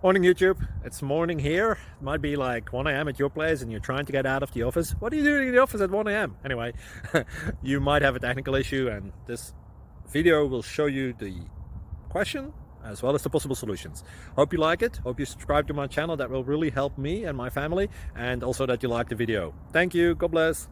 Morning YouTube, it's morning here. It might be like 1 a.m. at your place and you're trying to get out of the office. What are you doing in the office at 1 a.m.? Anyway, you might have a technical issue and this video will show you the question as well as the possible solutions. Hope you like it, hope you subscribe to my channel. That will really help me and my family, and also that you like the video. Thank you, God bless.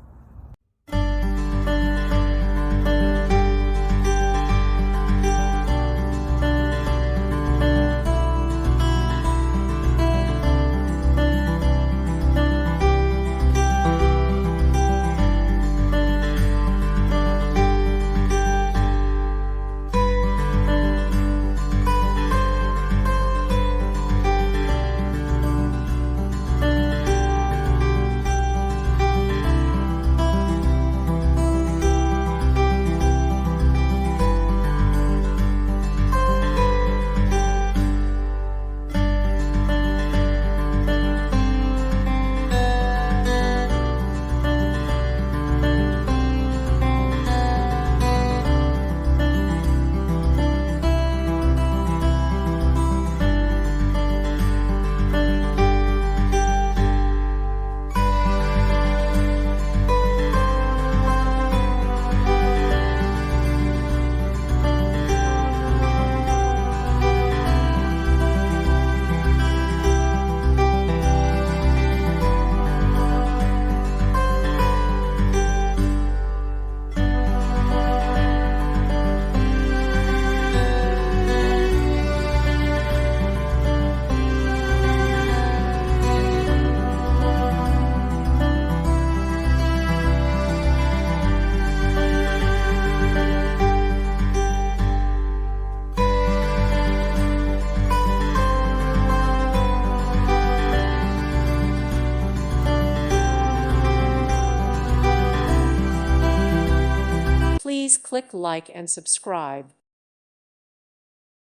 Please click like and subscribe.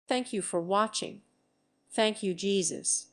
Thank you for watching. Thank you, Jesus.